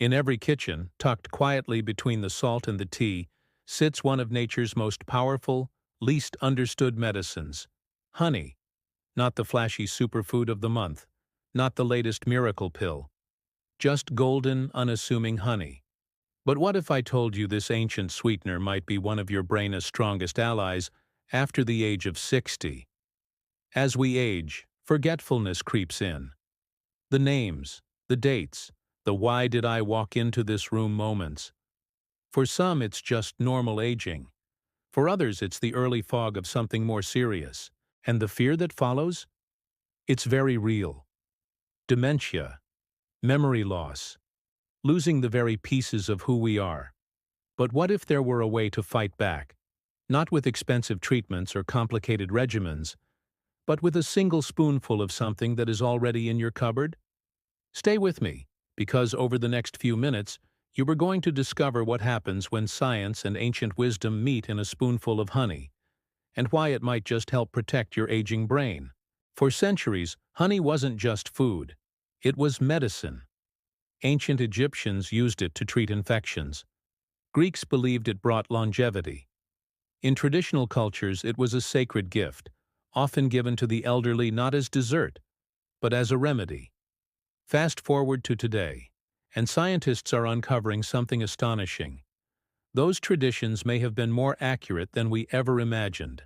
In every kitchen, tucked quietly between the salt and the tea, sits one of nature's most powerful, least understood medicines: honey. Not the flashy superfood of the month, not the latest miracle pill, just golden, unassuming honey. But what if I told you this ancient sweetener might be one of your brain's strongest allies after the age of 60? As we age, forgetfulness creeps in. The names, the dates, the why did I walk into this room moments. For some, it's just normal aging. For others, it's the early fog of something more serious. And the fear that follows? It's very real. Dementia, memory loss, losing the very pieces of who we are. But what if there were a way to fight back? Not with expensive treatments or complicated regimens, but with a single spoonful of something that is already in your cupboard? Stay with me, because over the next few minutes, you are going to discover what happens when science and ancient wisdom meet in a spoonful of honey, and why it might just help protect your aging brain. For centuries, honey wasn't just food. It was medicine. Ancient Egyptians used it to treat infections. Greeks believed it brought longevity. In traditional cultures, it was a sacred gift, often given to the elderly not as dessert, but as a remedy. Fast forward to today, and scientists are uncovering something astonishing. Those traditions may have been more accurate than we ever imagined.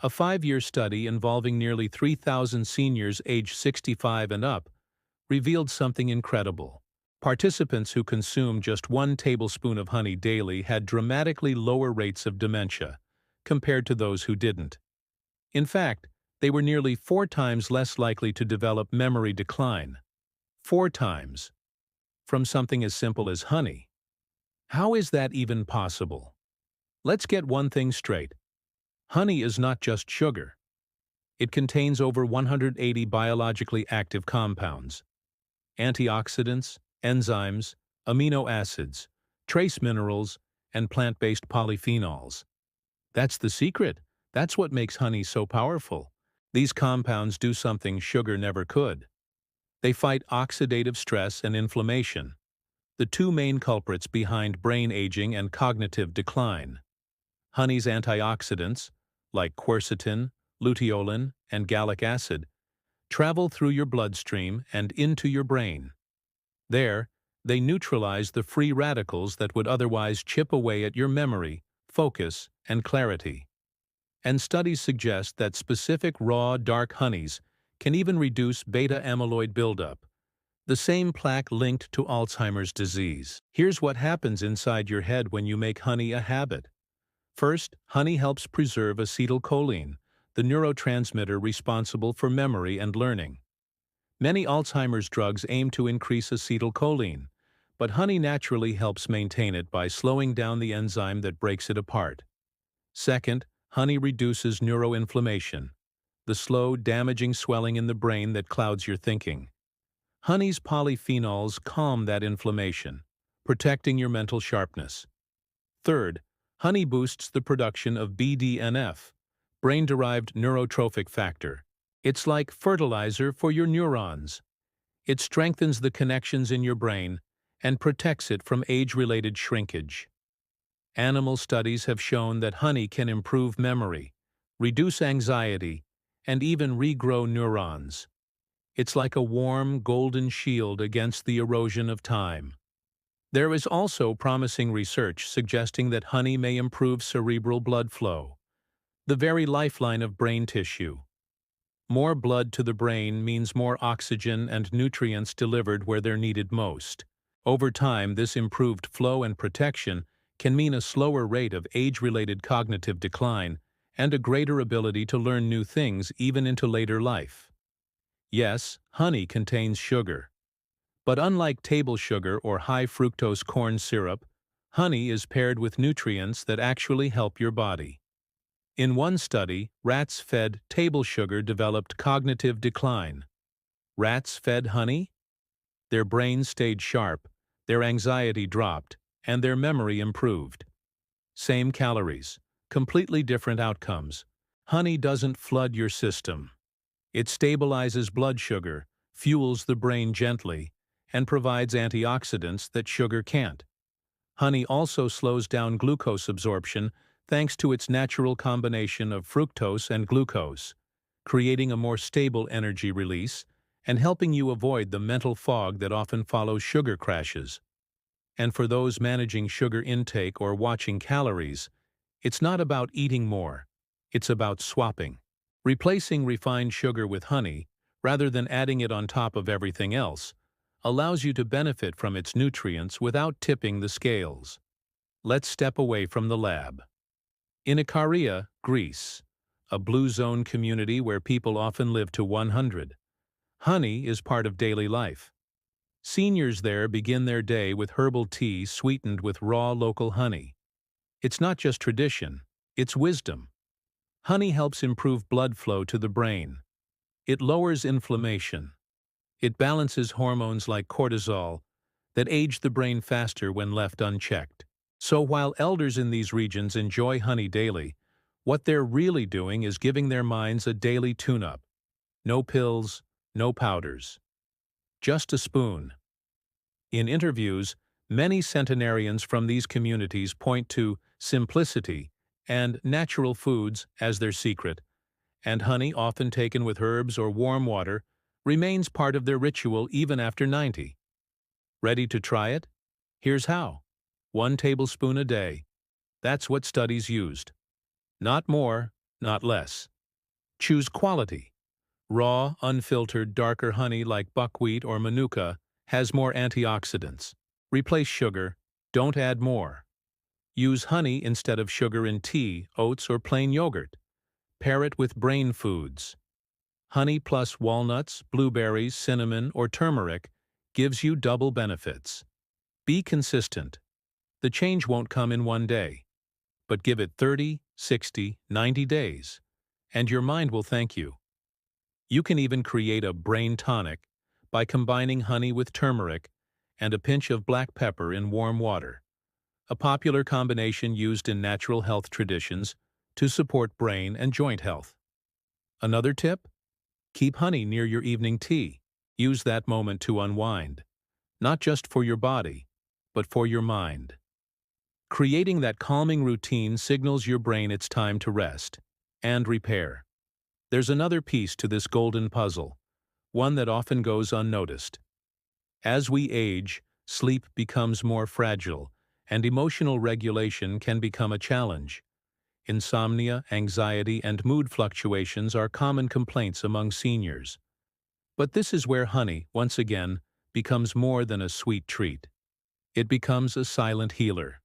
A 5-year study involving nearly 3,000 seniors aged 65 and up revealed something incredible. Participants who consumed just 1 tablespoon of honey daily had dramatically lower rates of dementia compared to those who didn't. In fact, they were nearly 4 times less likely to develop memory decline. 4 times. From something as simple as honey. How is that even possible? Let's get one thing straight. Honey is not just sugar. It contains over 180 biologically active compounds: antioxidants, enzymes, amino acids, trace minerals, and plant-based polyphenols. That's the secret. That's what makes honey so powerful. These compounds do something sugar never could. They fight oxidative stress and inflammation, the 2 main culprits behind brain aging and cognitive decline. Honey's antioxidants, like quercetin, luteolin, and gallic acid, travel through your bloodstream and into your brain. There, they neutralize the free radicals that would otherwise chip away at your memory, focus, and clarity. And studies suggest that specific raw, dark honeys can even reduce beta-amyloid buildup, the same plaque linked to Alzheimer's disease. Here's what happens inside your head when you make honey a habit. First, honey helps preserve acetylcholine, the neurotransmitter responsible for memory and learning. Many Alzheimer's drugs aim to increase acetylcholine, but honey naturally helps maintain it by slowing down the enzyme that breaks it apart. Second, honey reduces neuroinflammation, the slow, damaging swelling in the brain that clouds your thinking. Honey's polyphenols calm that inflammation, protecting your mental sharpness. Third, honey boosts the production of BDNF, brain-derived neurotrophic factor. It's like fertilizer for your neurons. It strengthens the connections in your brain and protects it from age-related shrinkage. Animal studies have shown that honey can improve memory, reduce anxiety, and even regrow neurons. It's like a warm, golden shield against the erosion of time. There is also promising research suggesting that honey may improve cerebral blood flow, the very lifeline of brain tissue. More blood to the brain means more oxygen and nutrients delivered where they're needed most. Over time, this improved flow and protection can mean a slower rate of age-related cognitive decline and a greater ability to learn new things even into later life. Yes, honey contains sugar. But unlike table sugar or high-fructose corn syrup, honey is paired with nutrients that actually help your body. In one study, rats fed table sugar developed cognitive decline. Rats fed honey? Their brains stayed sharp, their anxiety dropped, and their memory improved. Same calories, completely different outcomes. Honey doesn't flood your system. It stabilizes blood sugar, fuels the brain gently, and provides antioxidants that sugar can't. Honey also slows down glucose absorption thanks to its natural combination of fructose and glucose, creating a more stable energy release and helping you avoid the mental fog that often follows sugar crashes. And for those managing sugar intake or watching calories, it's not about eating more, it's about swapping. Replacing refined sugar with honey, rather than adding it on top of everything else, allows you to benefit from its nutrients without tipping the scales. Let's step away from the lab. In Ikaria, Greece, a blue zone community where people often live to 100, honey is part of daily life. Seniors there begin their day with herbal tea sweetened with raw local honey. It's not just tradition, it's wisdom. Honey helps improve blood flow to the brain. It lowers inflammation. It balances hormones like cortisol that age the brain faster when left unchecked. So while elders in these regions enjoy honey daily, what they're really doing is giving their minds a daily tune-up. No pills, no powders. Just a spoon. In interviews, many centenarians from these communities point to simplicity and natural foods as their secret, and honey, often taken with herbs or warm water, remains part of their ritual even after 90. Ready to try it? Here's how. 1 tablespoon a day. That's what studies used. Not more, not less. Choose quality. Raw, unfiltered, darker honey like buckwheat or manuka has more antioxidants. Replace sugar. Don't add more. Use honey instead of sugar in tea, oats, or plain yogurt. Pair it with brain foods. Honey plus walnuts, blueberries, cinnamon, or turmeric gives you double benefits. Be consistent. The change won't come in one day, but give it 30, 60, 90 days, and your mind will thank you. You can even create a brain tonic by combining honey with turmeric and a pinch of black pepper in warm water, a popular combination used in natural health traditions to support brain and joint health. Another tip? Keep honey near your evening tea. Use that moment to unwind, not just for your body, but for your mind. Creating that calming routine signals your brain it's time to rest and repair. There's another piece to this golden puzzle, one that often goes unnoticed. As we age, sleep becomes more fragile, and emotional regulation can become a challenge. Insomnia, anxiety, and mood fluctuations are common complaints among seniors. But this is where honey, once again, becomes more than a sweet treat. It becomes a silent healer.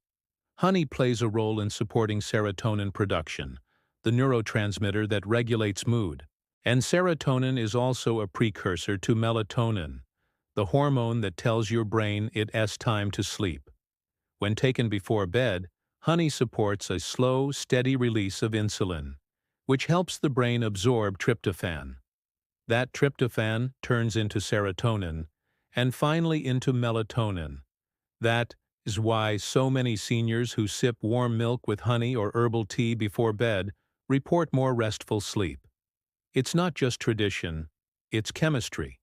Honey plays a role in supporting serotonin production, the neurotransmitter that regulates mood. And serotonin is also a precursor to melatonin, the hormone that tells your brain it's time to sleep. When taken before bed, honey supports a slow, steady release of insulin, which helps the brain absorb tryptophan. That tryptophan turns into serotonin, and finally into melatonin. That is why so many seniors who sip warm milk with honey or herbal tea before bed report more restful sleep. It's not just tradition, it's chemistry.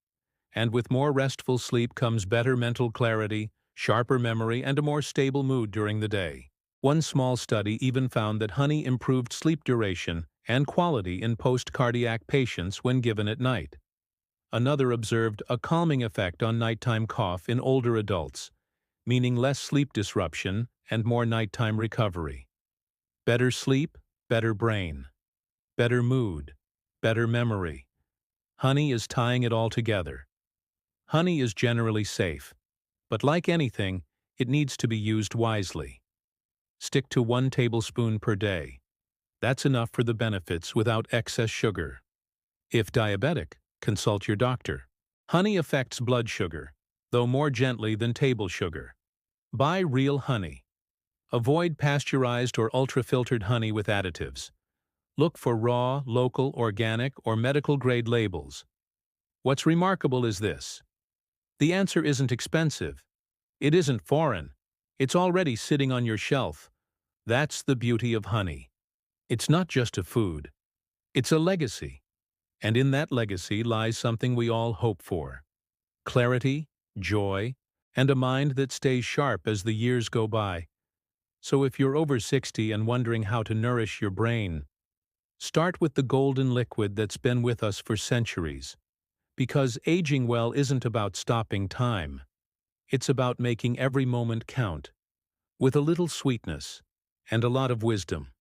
And with more restful sleep comes better mental clarity, sharper memory, and a more stable mood during the day. One small study even found that honey improved sleep duration and quality in post-cardiac patients when given at night. Another observed a calming effect on nighttime cough in older adults, meaning less sleep disruption and more nighttime recovery. Better sleep, better brain. Better mood, better memory. Honey is tying it all together. Honey is generally safe, but like anything, it needs to be used wisely. Stick to 1 tablespoon per day. That's enough for the benefits without excess sugar. If diabetic, consult your doctor. Honey affects blood sugar, though more gently than table sugar. Buy real honey. Avoid pasteurized or ultra-filtered honey with additives. Look for raw, local, organic, or medical-grade labels. What's remarkable is this. The answer isn't expensive. It isn't foreign. It's already sitting on your shelf. That's the beauty of honey. It's not just a food. It's a legacy. And in that legacy lies something we all hope for. Clarity, joy, and a mind that stays sharp as the years go by. So if you're over 60 and wondering how to nourish your brain, start with the golden liquid that's been with us for centuries. Because aging well isn't about stopping time. It's about making every moment count, with a little sweetness and a lot of wisdom.